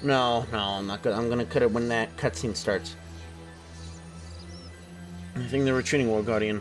No, no, I'm not gonna. I'm gonna cut it when that cutscene starts. I think they're retreating, War Guardian.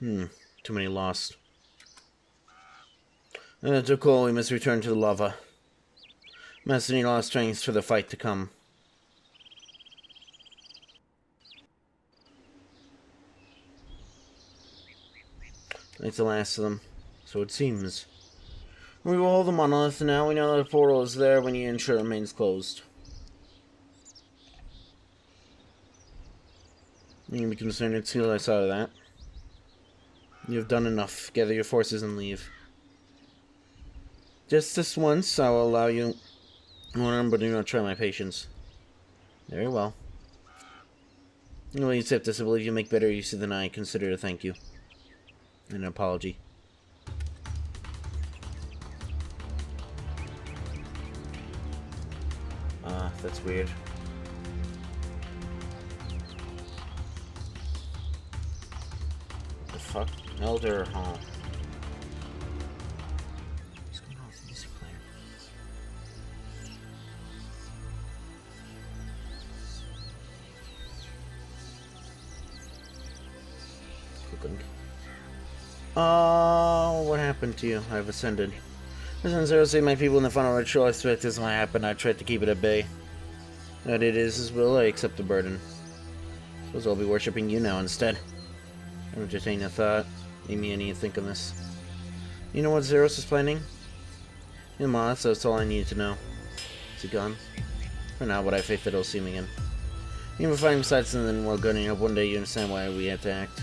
Too many lost. Too cold, we must return to the lava. Must need lost strength for the fight to come. It's the last of them. So it seems. We will hold the Monolith now. We know that the portal is there when you ensure it remains closed. You can be concerned it's sealed. I saw that. You have done enough. Gather your forces and leave. Just this once, I will allow you one, but do not try my patience. Very well. Will you accept this? I believe you make better use of than I. Consider it a thank you. And an apology. That's weird. What the fuck? Elder, huh? What's going on with the music player? Cooking. Oh, what happened to you? I've ascended. Listen, Zero, say my people in the final ritual. I expect this might happen. I tried to keep it at bay. That it is his will, I accept the burden. Suppose I'll be worshipping you now instead. Entertain a thought. Leave me any think on this. You know what Zeros is planning? In Monolith, so that's all I needed to know. Is he gone? For now, but I have faith that he'll see me again. Even fighting besides and then we're going to hope one day you understand why we had to act.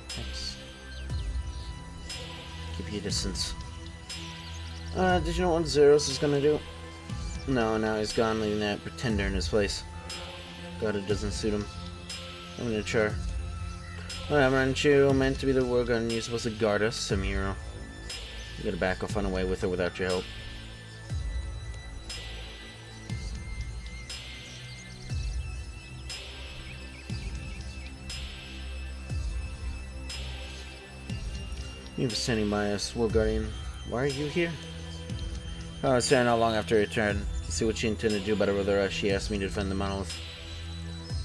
Thanks. Keep your distance. Did you know what Zeros is gonna do? No, now he's gone, leaving that pretender in his place. God, it doesn't suit him. I'm gonna char. Whatever, aren't you meant to be the war gun? You're supposed to guard us, some hero. You gotta back off on a way with or without your help. You've been standing by us, War Guardian. Why are you here? Oh, I was there not long after I returned to see what she intended to do about her brother. She asked me to defend the Monolith.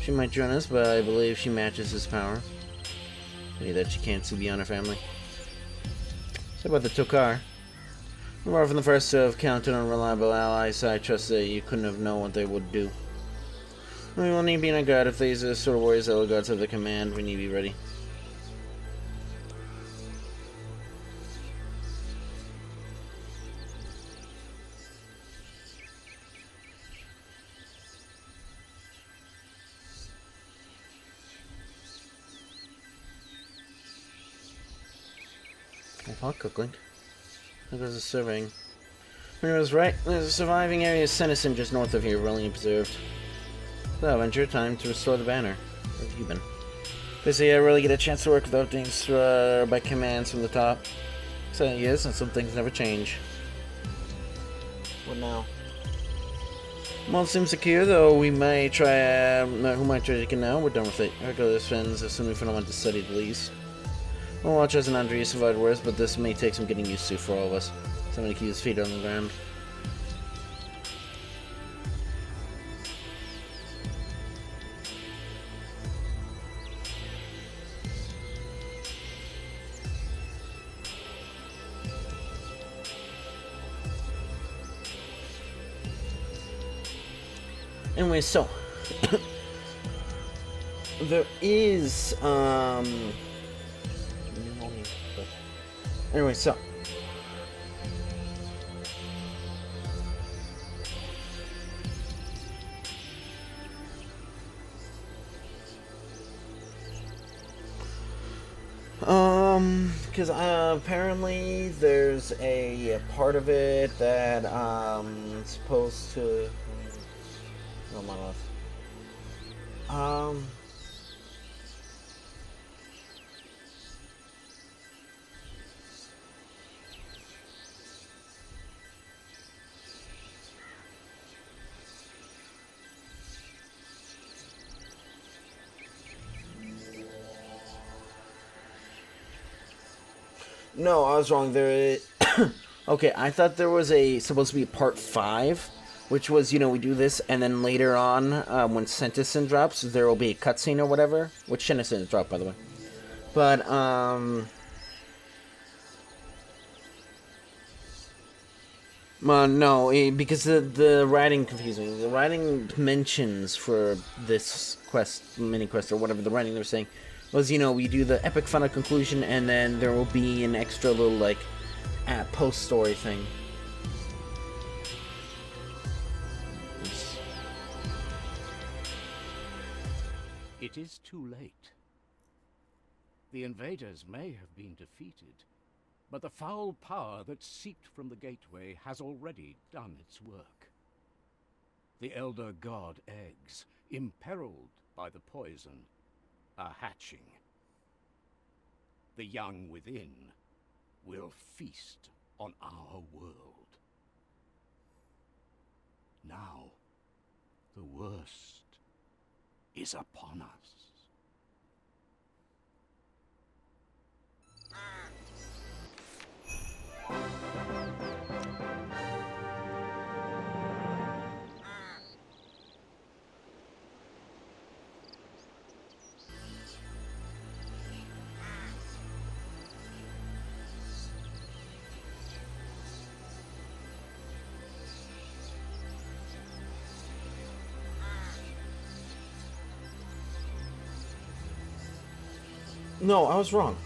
She might join us, but I believe she matches his power. Maybe that she can't see beyond her family. So about the Tokar. We're far from the first to have counted on reliable allies. I trust that you couldn't have known what they would do. We will need being on guard. If these are the sort of warriors that will guards have the command, we need to be ready. I'll cook link. There goes the surveying. When I was right, there's a surviving area of Senesin just north of here, really observed. So, venture, time to restore the banner. Where have you been? Busy, I really get a chance to work without things by commands from the top. So, yes, and some things never change. What now? Well, it seems secure, though we may try, who might try to get now? We're done with it. Regular friends, assuming we don't want to study the least. Well, watch as an underutilized words, but this may take some getting used to for all of us. Somebody keep his feet on the ground. Anyway, so there is anyway, so because apparently there's a part of it that it's supposed to. Oh, Monolith. No, I was wrong. There. Okay, I thought there was supposed to be part 5, which was, we do this, and then later on, when Sentison drops, there will be a cutscene or whatever, which Shenison dropped, by the way. But no, because the writing confused me. The writing mentions for this quest, mini quest, or whatever the writing they were saying was, we do the epic final conclusion, and then there will be an extra little, like, post-story thing. It is too late. The invaders may have been defeated, but the foul power that seeped from the gateway has already done its work. The Elder God eggs, imperiled by the poison, are hatching. The young within will feast on our world. Now, the worst is upon us. No, I was wrong.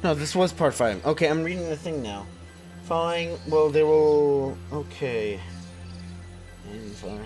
No, this was part 5. Okay, I'm reading the thing now. Following, well, they will... Okay. Fire.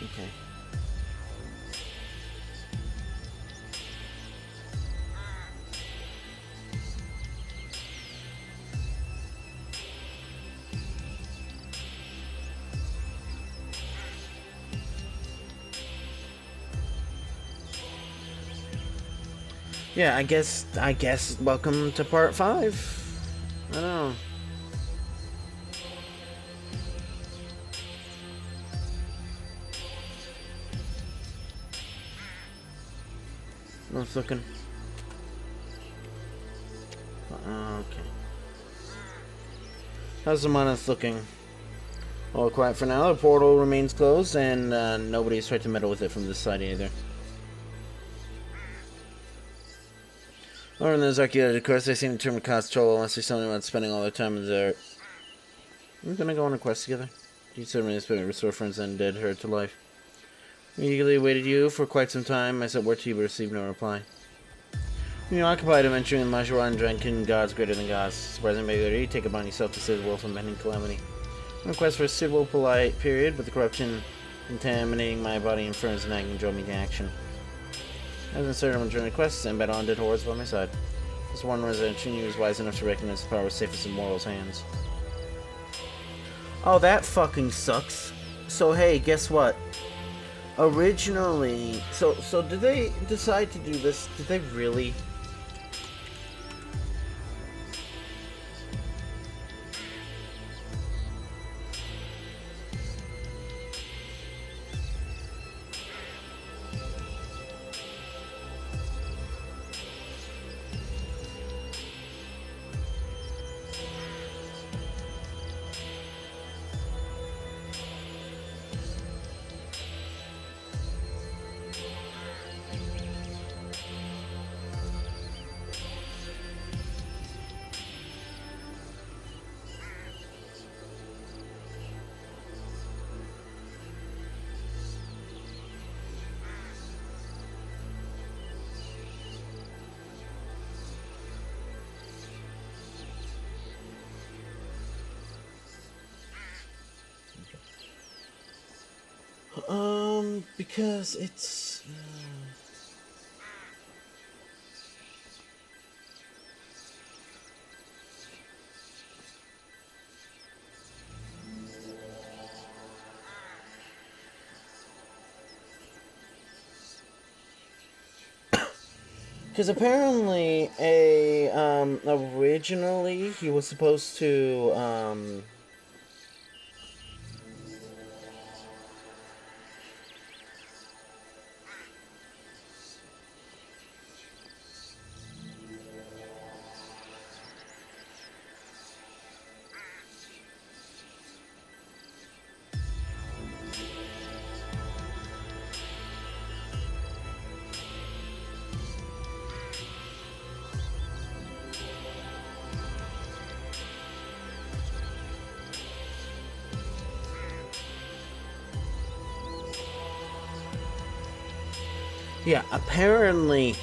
Okay. Yeah, I guess welcome to part 5. I don't know. No, it's looking. Okay. How's the Monolith looking? All quiet for now. The portal remains closed, and nobody's tried to meddle with it from this side either. Over in those archaeological quests, they seem determined to cause trouble unless there's something about spending all their time in the desert. We're gonna go on a quest together. You certainly have to restore friends and dead her to life. We eagerly awaited you for quite some time. I sent word to you but received no reply. You occupied adventuring in Majoran and drinking gods greater than gods. Surprising maybe you take upon yourself to save the world from impending calamity. On a quest for a suitable, polite period, but the corruption contaminating my body and ferns and nagging drove me to action. I was inserted on journey quests and battle undead hordes by my side. This one resident knew was wise enough to recognize the power was safest in mortals' hands. Oh, that fucking sucks. So hey, guess what? Originally, so did they decide to do this? Did they really? Because it's... Because apparently, originally he was supposed to, yeah, apparently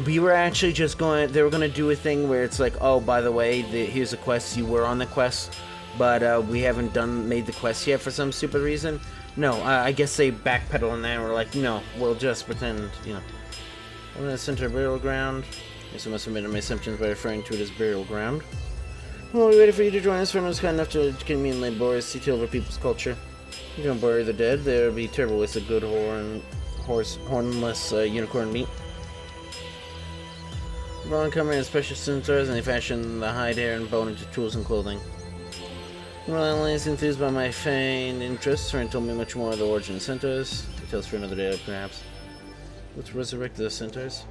we were actually just they were going to do a thing where it's like, oh, by the way, here's a quest, you were on the quest, but we haven't made the quest yet for some stupid reason. No, I guess they backpedal on that and we're like, no, we'll just pretend, you know. I'm going to center burial ground. I guess I must have made my assumptions by referring to it as burial ground. Well, we waited for you to join us. Everyone was kind enough to educate me in laborious detail of our people's culture. You don't bury the dead. There would be terrible waste of good hornless unicorn meat. Ron come in as precious centaurs, and they fashion the hide, hair, and bone into tools and clothing. Well, Emily is enthused by my feigned interests, and told me much more of the origin of centaurs. Details for another day, perhaps. Let's resurrect the centaurs.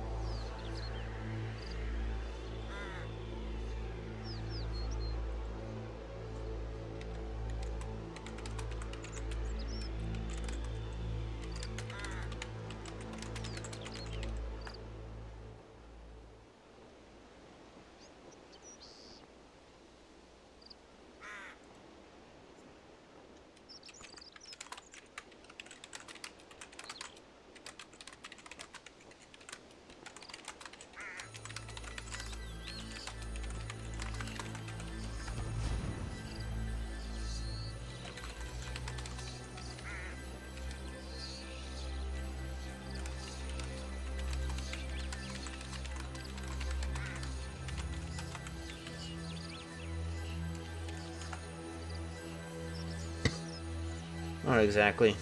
Not exactly.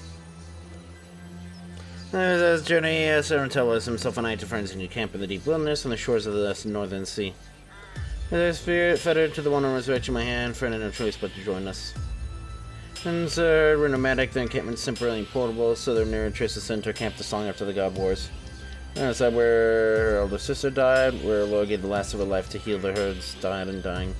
As journey, Sarantel was himself and I to friends in camp in the deep wilderness on the shores of the northern sea. Their spirit fettered to the one on resurrection my hand, friend had no choice but to join us. And sir, were nomadic, their encampment temporarily portable, so their near trace of center camped us long after the god wars. Outside where her elder sister died, where Lord gave the last of her life to heal the herds, died and dying.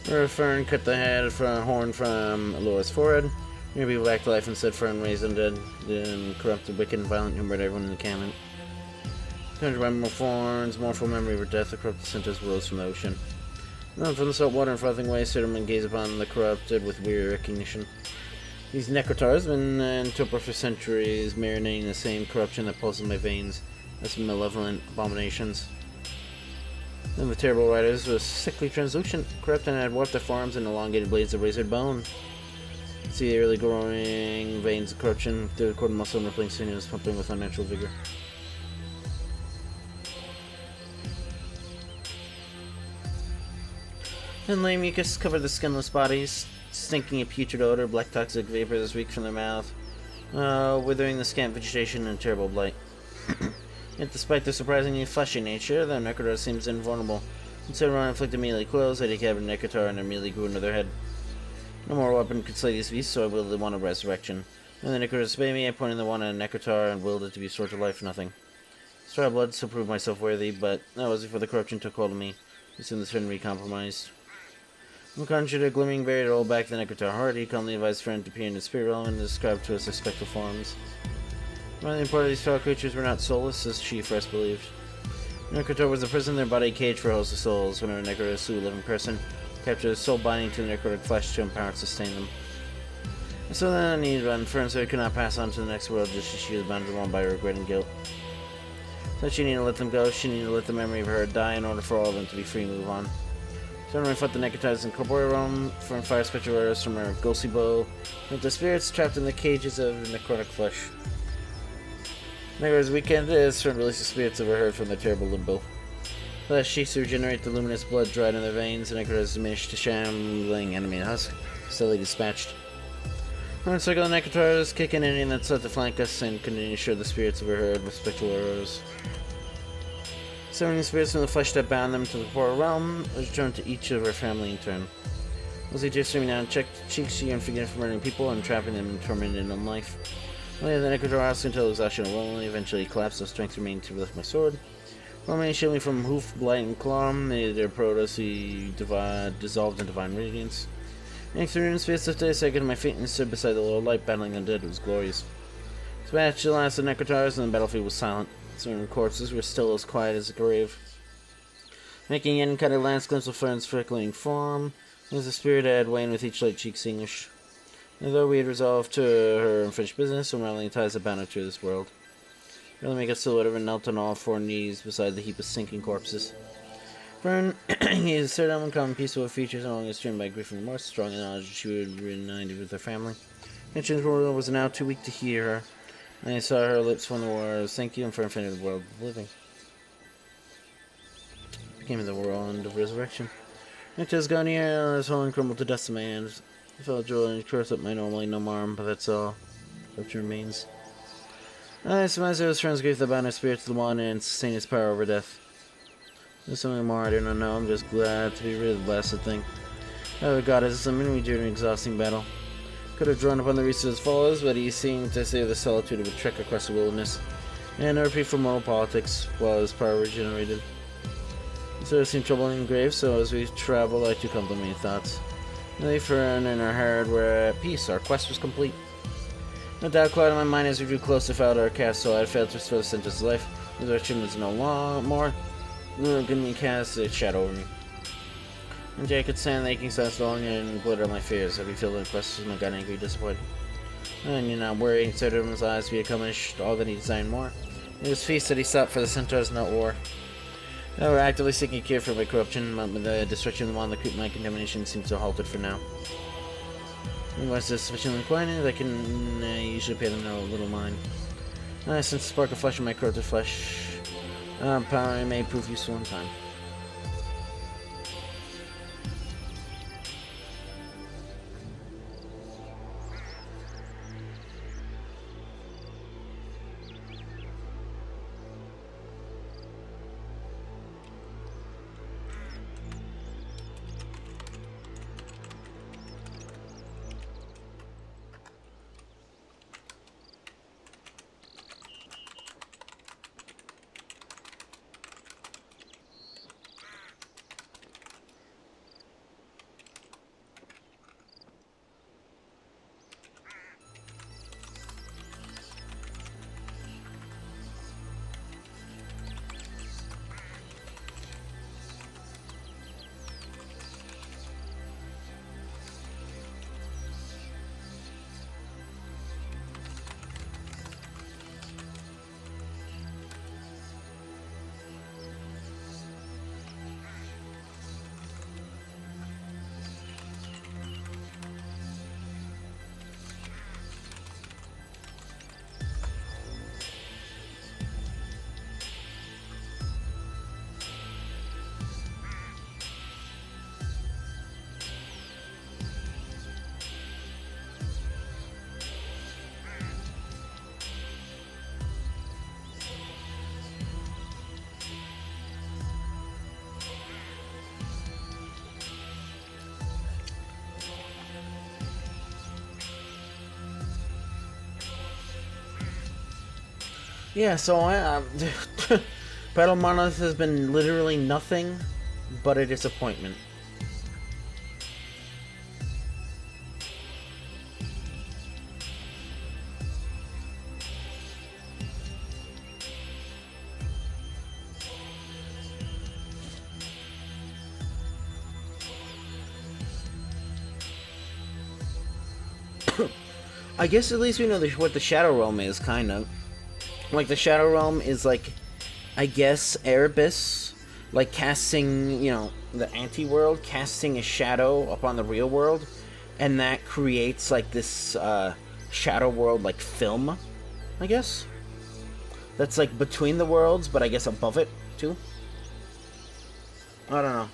Where Fern cut the horn from Laura's forehead. Your people back to life instead Fern raised them dead, then corrupted, wicked, and violent, who murdered everyone in the encampment. Conjured by more thorns, mournful memory of her death, the corrupted centers rose from the ocean. Then from the salt water and frothing waves, Sitterman gazed upon the corrupted with weary recognition. These necrotars have been in torpor for centuries, marinating the same corruption that pulses in my veins, as malevolent abominations. Then the terrible riders was sickly translucent, corrupt, and had warped their forms in elongated blades of razored bone. See the early growing veins of corruption through the cord muscle and rippling sinews pumping with unnatural vigor. And lame mucus covered the skinless bodies, stinking a putrid odor, black toxic vapors reeked from their mouth, withering the scant vegetation in terrible blight. Yet despite their surprisingly fleshy nature, the necrotar seems invulnerable. Instead of inflicted melee coils, they decapited necrotar and immediately grew into their head. No more weapon could slay these beasts, so I willed the one of resurrection. When the necrotar disobeyed me, I pointed the one at a necrotar and willed it to be restored to life for nothing. Straw blood still proved myself worthy, but that was before the corruption took hold of me. Soon the friend recompromised. I'm conjured a glimmering berry to roll back the necrotar heart. He calmly advised friend to appear in the spirit realm and described to us their spectral forms. One of these foul creatures were not soulless, as she first believed. Necrotar was a prison, their body a cage for hosts of souls. Whenever necrotar slew a living person, captured a soul binding to the necrotic flesh to empower and sustain them. And so then I needed one, for so I could not pass on to the next world just as she was bound alone by regret and guilt. So she needed to let them go, she needed to let the memory of her die in order for all of them to be free and move on. So when I fought the necrotar's incorporeal realm, from fire spectral arrows from her ghostly bow, with the spirits trapped in the cages of necrotic flesh. Necrotar's weekend is to release the spirits of her herd from the terrible limbo. Last sheets regenerate the luminous blood dried in their veins, and necrotar is diminished to shambling animated husk, steadily dispatched. Run circle the necrotars, kicking anything that's left to flank us, and continue to share the spirits of her herd with spectral arrows. Summoning spirits from the flesh that bound them to the portal realm, returned to each of her family in turn. As they tears streaming down cheeks, she yearned forgiveness for murdering people and trapping them in tormented in life. Only the Necrotor asked until exhaustion overwhelmingly, eventually collapsed, no strength remained to lift my sword. While shield me from hoof, blight, and claw, made their protosy dissolved in divine radiance. Running through Runescape this day, I got to my feet and stood beside the little light, battling undead. It was glorious. Dispatched the last of the Necrotars, and the battlefield was silent. Certain corpses were still as quiet as a grave. Making an uncut lance glimpse of Fern's flickering form, as the spirit had waned with each light cheek extinguished. Although we had resolved to her unfinished business, unraveling ties that bound her to this world. Really make a silhouette of her knelt on all four knees beside the heap of sinking corpses. Fern, he is a certain uncommon peaceful features, no longer strained by grief and remorse, strong in knowledge that she would be reunited with her family. Mention's world was now too weak to hear her, and I saw her lips form the words, "Thank you," and for infinite world of living. Became the whirlwind of resurrection. Nectar's gone here, his whole crumbled to dust in my hands. I felt joy and curse up my normally no arm, but that's all that remains. I surmise it was friends grief that bound her spirit to the one and sustained its power over death. There's something more I do not know. I'm just glad to be rid of the blasted thing. Oh God, is something we during an exhausting battle. Could have drawn upon the resources as follows, but he seemed to save the solitude of a trek across the wilderness, and a reprieve from mortal politics while his power regenerated. So it seemed troubling and grave, so as we traveled, I too contemplated thoughts. Lily, Fern, and our herd were at peace. Our quest was complete. No doubt clouded my mind as we drew close to Faldor Castle. I had failed to restore the Centaur's life. Resurrection was no more. Gonna cast a shadow over me. And Jay could stand the aching silence long and glitter on my fears. I'd be filled with questions and got angry, disappointed. And you're not worried, inside of his eyes, we accomplished all that he designed more. It was feast that he sought for the Centaurs, not war. Now we're actively seeking a cure for my corruption, but with the destruction of the one, my contamination seems to have halted for now. Unless they're sufficiently acquainted, I can usually pay them no little mind. I sense the spark of flesh in my corrupted flesh. Power may prove useful in time. Yeah, so Battle Monolith has been literally nothing but a disappointment. I guess at least we know what the Shadow Realm is, kind of. Like, the Shadow Realm is, like, I guess, Erebus, like, casting, you know, the anti-world, casting a shadow upon the real world, and that creates, like, this, Shadow World, like, film, I guess? That's, like, between the worlds, but I guess above it, too? I don't know.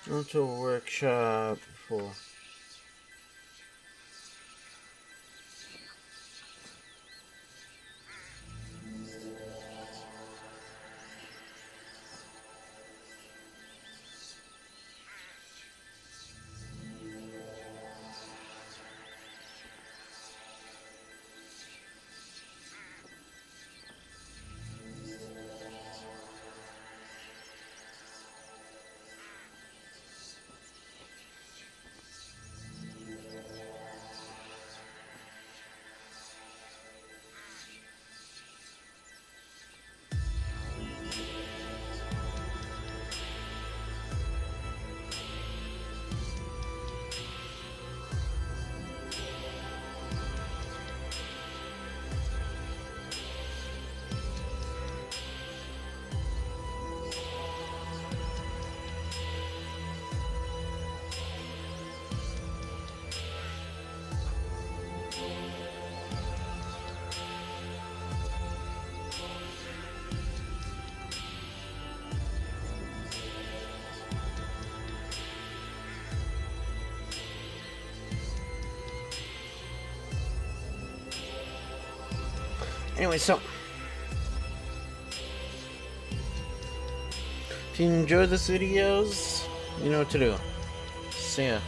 Went to a workshop for. Anyway, so if you enjoyed this videos, you know what to do. See ya.